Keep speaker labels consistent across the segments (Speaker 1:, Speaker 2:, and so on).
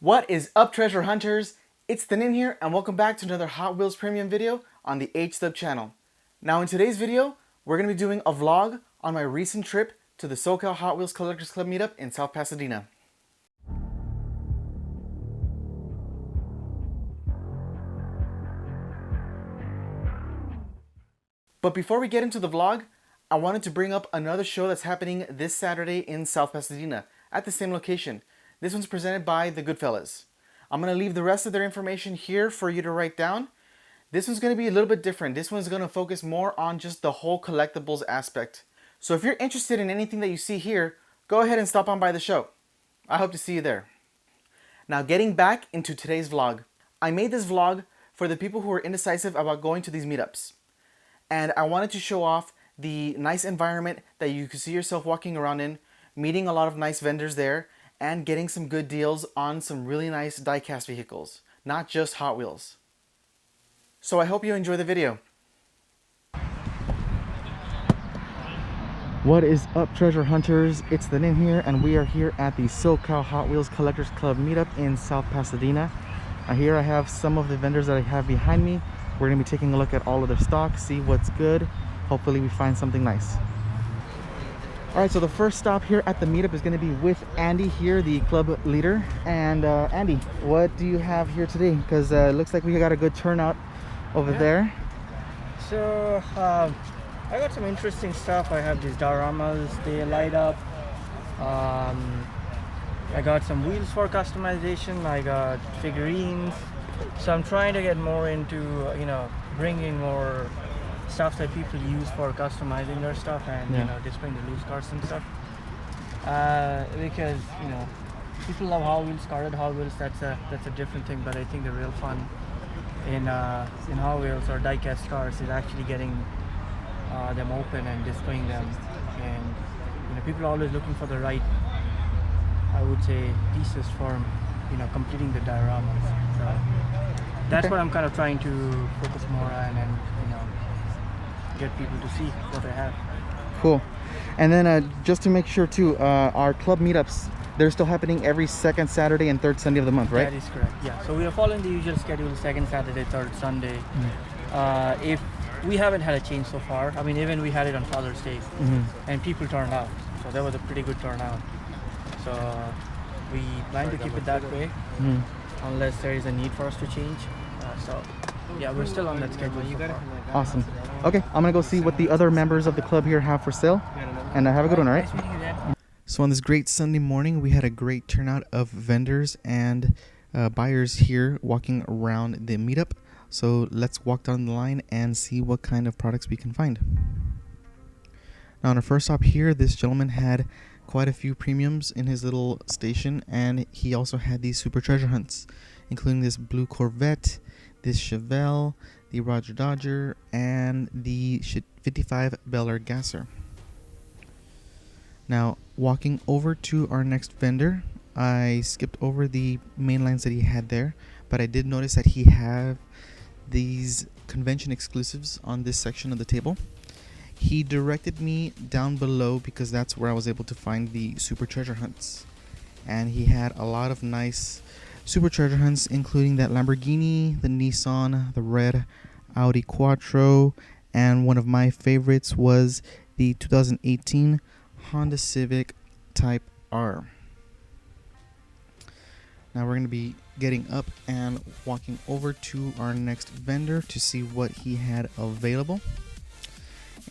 Speaker 1: What is up, treasure hunters? It's the Nin here, and welcome back to another Hot Wheels premium video on the Aech channel. Now in today's video, we're going to be doing a vlog on my recent trip to the SoCal Hot Wheels Collectors Club meetup in South Pasadena. But before we get into the vlog, I wanted to bring up another show that's happening this Saturday in South Pasadena at the same location. This one's presented by the Goodfellas. I'm going to leave the rest of their information here for you to write down. This one's going to be a little bit different. This one's going to focus more on just the whole collectibles aspect. So if you're interested in anything that you see here, go ahead and stop on by the show. I hope to see you there. Now getting back into today's vlog. I made this vlog for the people who are indecisive about going to these meetups. And I wanted to show off the nice environment that you can see yourself walking around in, meeting a lot of nice vendors there, and getting some good deals on some really nice die-cast vehicles, not just Hot Wheels. So I hope you enjoy the video. What is up, treasure hunters? It's the Nin here, and we are here at the SoCal Hot Wheels Collectors Club meetup in South Pasadena. Here I have some of the vendors that I have behind me. We're going to be taking a look at all of their stock, see what's good. Hopefully we find something nice. Alright, so the first stop here at the meetup is going to be with Andy here, the club leader. And Andy, what do you have here today? Because it looks like we got a good turnout over there.
Speaker 2: So I got some interesting stuff. I have these dioramas, they light up. I got some wheels for customization. I got figurines. So I'm trying to get more into, bringing more stuff that people use for customizing their stuff and displaying the loose cars and stuff. Because people love Hot Wheels, carded Hot Wheels. That's a different thing. But I think the real fun in Hot Wheels or die-cast cars is actually getting them open and displaying them. And people are always looking for the right, I would say, pieces for completing the dioramas. So that's what I'm kind of trying to focus more on and get people to see what I have.
Speaker 1: Cool. And then just to make sure too, our club meetups, they're still happening every second Saturday and third Sunday of the month, right?
Speaker 2: That is correct, yeah. So we are following the usual schedule, second Saturday, third Sunday. If we haven't had a change so far, I mean, even we had it on Father's Day and people turned out. So that was a pretty good turnout. So we plan to keep it that way unless there is a need for us to change. So yeah, we're still on that schedule so far.
Speaker 1: Awesome. Okay, I'm gonna go see what the other members of the club here have for sale, and have a good one, all right?
Speaker 2: Nice meeting you, Dan.
Speaker 1: So on this great Sunday morning, we had a great turnout of vendors and buyers here walking around the meetup. So let's walk down the line and see what kind of products we can find. Now on our first stop here, this gentleman had quite a few premiums in his little station, and he also had these super treasure hunts, including this blue Corvette, this Chevelle, the Roger Dodger, and the 55 Bel Air Gasser. Now, walking over to our next vendor, I skipped over the main lines that he had there, but I did notice that he had these convention exclusives on this section of the table. He directed me down below because that's where I was able to find the super treasure hunts. And he had a lot of nice super treasure hunts, including that Lamborghini, the Nissan, the red Audi Quattro, and one of my favorites was the 2018 Honda Civic Type R. Now we're going to be getting up and walking over to our next vendor to see what he had available.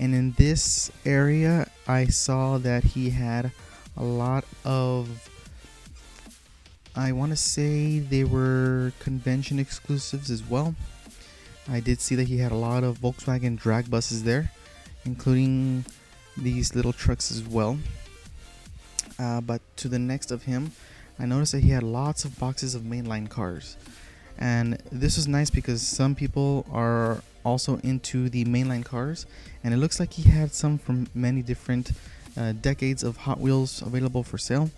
Speaker 1: And in this area, I saw that he had a lot of, I want to say they were convention exclusives as well. I did see that he had a lot of Volkswagen drag buses there, including these little trucks as well. But to the next of him, I noticed that he had lots of boxes of mainline cars. And this was nice because some people are also into the mainline cars, and it looks like he had some from many different decades of Hot Wheels available for sale.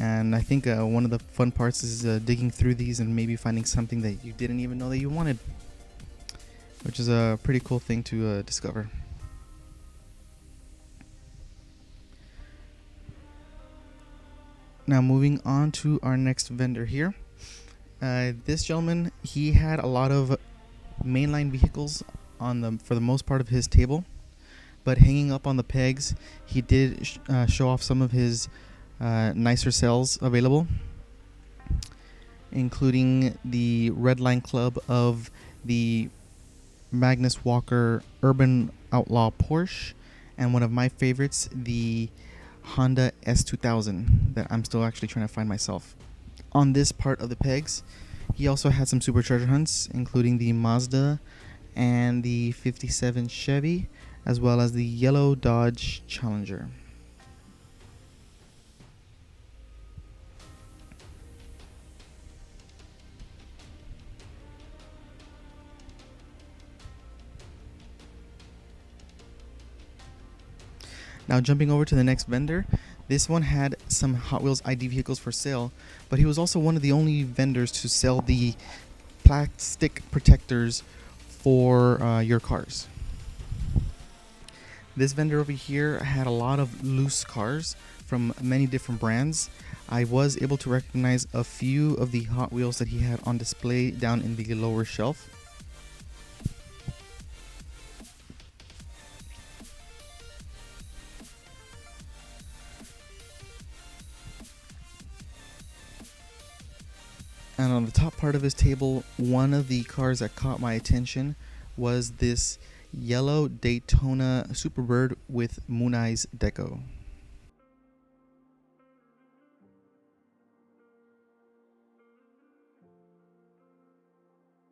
Speaker 1: And I think one of the fun parts is digging through these and maybe finding something that you didn't even know that you wanted, which is a pretty cool thing to discover. Now moving on to our next vendor here. This gentleman, he had a lot of mainline vehicles for the most part of his table, but hanging up on the pegs, he did show off some of his nicer cells available, including the Red Line Club of the Magnus Walker Urban Outlaw Porsche, and one of my favorites, the Honda S2000, that I'm still actually trying to find myself. On this part of the pegs, he also had some super treasure hunts, including the Mazda and the 57 Chevy, as well as the yellow Dodge Challenger. Now jumping over to the next vendor, this one had some Hot Wheels ID vehicles for sale, but he was also one of the only vendors to sell the plastic protectors for your cars. This vendor over here had a lot of loose cars from many different brands. I was able to recognize a few of the Hot Wheels that he had on display down in the lower shelf. And on the top part of his table, one of the cars that caught my attention was this yellow Daytona Superbird with Moon Eyes deco.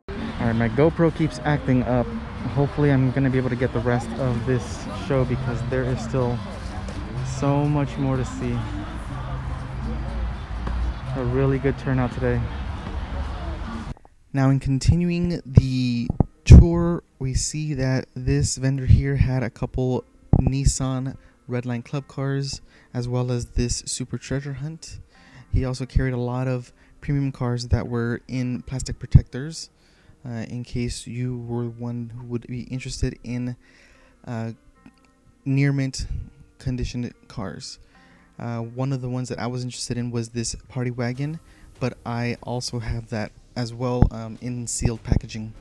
Speaker 1: Alright, my GoPro keeps acting up. Hopefully I'm going to be able to get the rest of this show because there is still so much more to see. A really good turnout today. Now in continuing the tour, we see that this vendor here had a couple Nissan Redline Club cars, as well as this Super Treasure Hunt. He also carried a lot of premium cars that were in plastic protectors, in case you were one who would be interested in near mint conditioned cars. One of the ones that I was interested in was this Party Wagon, but I also have that as well in sealed packaging.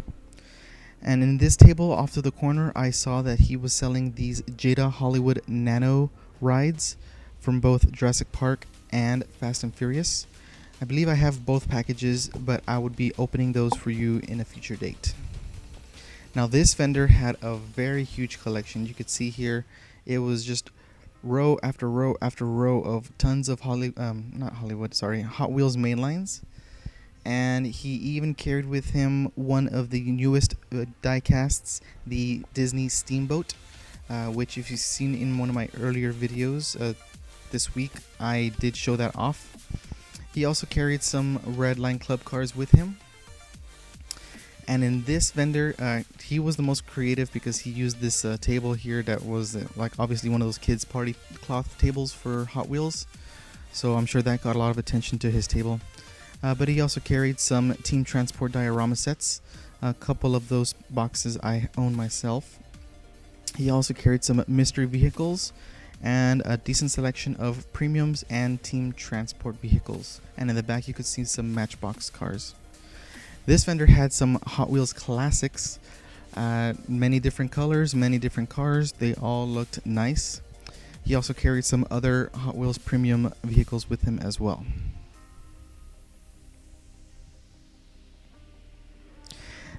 Speaker 1: And in this table off to the corner, I saw that he was selling these Jada Hollywood Nano rides from both Jurassic Park and Fast and Furious. I believe I have both packages, but I would be opening those for you in a future date. Now this vendor had a very huge collection. You could see here it was just row after row after row of tons of Hot Wheels mainlines. And he even carried with him one of the newest die casts, the Disney Steamboat, which if you've seen in one of my earlier videos this week, I did show that off. He also carried some Red Line Club cars with him. And in this vendor, he was the most creative because he used this table here that was like obviously one of those kids' party cloth tables for Hot Wheels. So I'm sure that got a lot of attention to his table. But he also carried some Team Transport diorama sets. A couple of those boxes I own myself. He also carried some mystery vehicles and a decent selection of premiums and Team Transport vehicles. And in the back you could see some Matchbox cars. This vendor had some Hot Wheels classics, many different colors, many different cars. They all looked nice. He also carried some other Hot Wheels premium vehicles with him as well.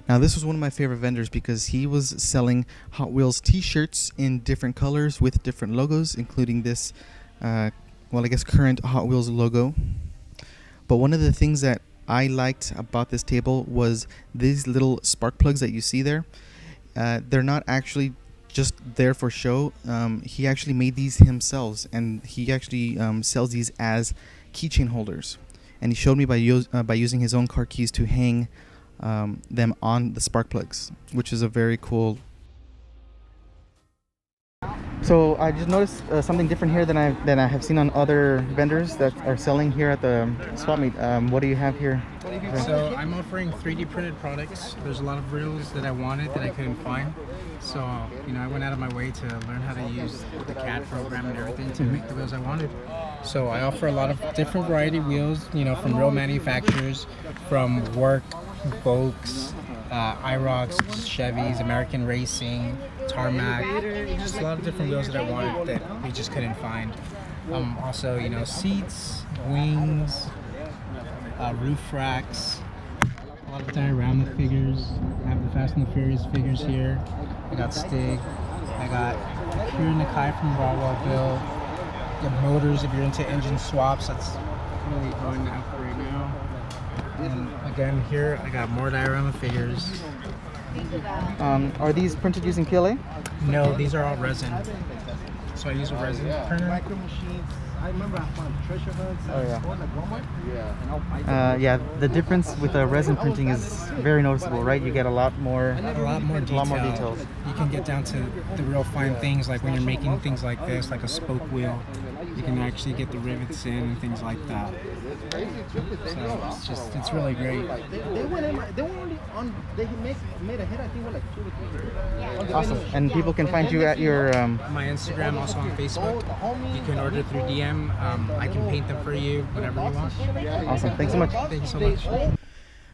Speaker 1: Now this was one of my favorite vendors because he was selling Hot Wheels t-shirts in different colors with different logos, including this, current Hot Wheels logo. But one of the things that I liked about this table was these little spark plugs that you see there. They're not actually just there for show. He actually made these himself, and he actually sells these as keychain holders. And he showed me by using his own car keys to hang them on the spark plugs, which is a very cool. So I just noticed something different here than I have seen on other vendors that are selling here at the swap meet. What do you have here?
Speaker 3: So I'm offering 3D printed products. There's a lot of reels that I wanted that I couldn't find. So I went out of my way to learn how to use the CAD program and everything to make the wheels I wanted. So I offer a lot of different variety wheels, you know, from real manufacturers, from Work, Volks, IROX, Chevys, American Racing, Tarmac, just a lot of different wheels that I wanted that we just couldn't find. Also, you know, seats, wings, roof racks, a lot of diorama figures. I have the Fast and the Furious figures here. I got Stig. I got Kira Nakai from Rawwell Bill. The motors, if you're into engine swaps, that's really going out right now. And again, here I got more diorama figures.
Speaker 1: Are these printed using PLA?
Speaker 3: No, these are all resin. So I use a resin printer.
Speaker 1: Oh yeah. The difference with resin printing is very noticeable, right? You get a lot more details.
Speaker 3: You can get down to the real fine things, like when you're making things like this, like a spoke wheel. You can actually get the rivets in and things like that. So it's really great.
Speaker 1: Awesome. And people can find you at your
Speaker 3: my Instagram, also on Facebook. You can order through DM. I can paint them for you, whatever you want.
Speaker 1: Awesome. Thanks so much.
Speaker 3: Thank you so much.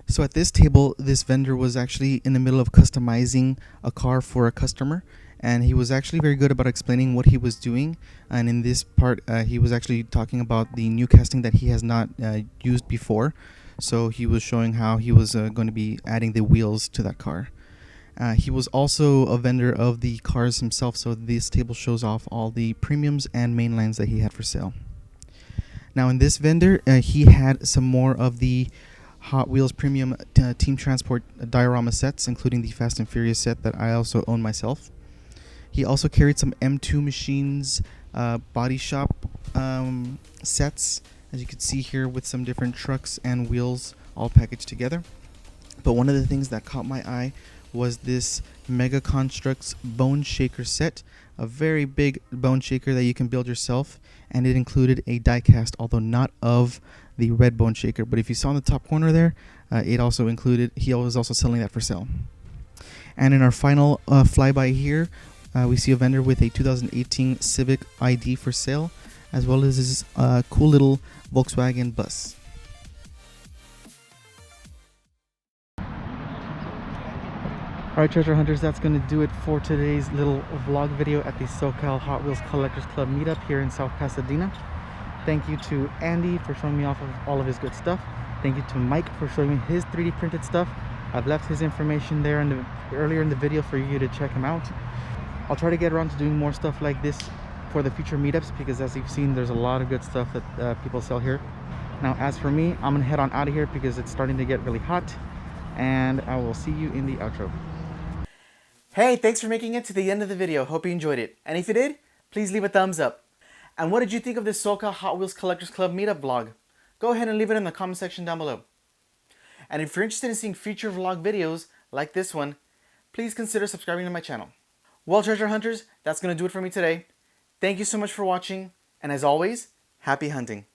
Speaker 1: So at this table, this vendor was actually in the middle of customizing a car for a customer, and he was actually very good about explaining what he was doing. And in this part, he was actually talking about the new casting that he has not used before. So he was showing how he was going to be adding the wheels to that car. He was also a vendor of the cars himself, so this table shows off all the premiums and mainlines that he had for sale. Now in this vendor, he had some more of the Hot Wheels premium Team Transport diorama sets, including the Fast and Furious set that I also own myself. He also carried some M2 machines body shop sets, as you can see here, with some different trucks and wheels all packaged together. But one of the things that caught my eye was this Mega Constructs Bone Shaker set, a very big bone shaker that you can build yourself, and it included a die cast, although not of the red bone shaker. But if you saw in the top corner there, it also included, he was also selling that for sale. And in our final flyby here, we see a vendor with a 2018 Civic ID for sale, as well as this cool little Volkswagen bus. Alright, treasure hunters, that's going to do it for today's little vlog video at the SoCal Hot Wheels Collectors Club meetup here in South Pasadena. Thank you to Andy for showing me off of all of his good stuff. Thank you to Mike for showing me his 3D printed stuff. I've left his information there earlier in the video for you to check him out. I'll try to get around to doing more stuff like this for the future meetups, because as you've seen, there's a lot of good stuff that people sell here. Now, as for me, I'm gonna head on out of here because it's starting to get really hot, and I will see you in the outro. Hey, thanks for making it to the end of the video. Hope you enjoyed it. And if you did, please leave a thumbs up. And what did you think of this SoCal Hot Wheels Collectors Club meetup vlog? Go ahead and leave it in the comment section down below. And if you're interested in seeing future vlog videos like this one, please consider subscribing to my channel. Well, treasure hunters, that's going to do it for me today. Thank you so much for watching, and as always, happy hunting.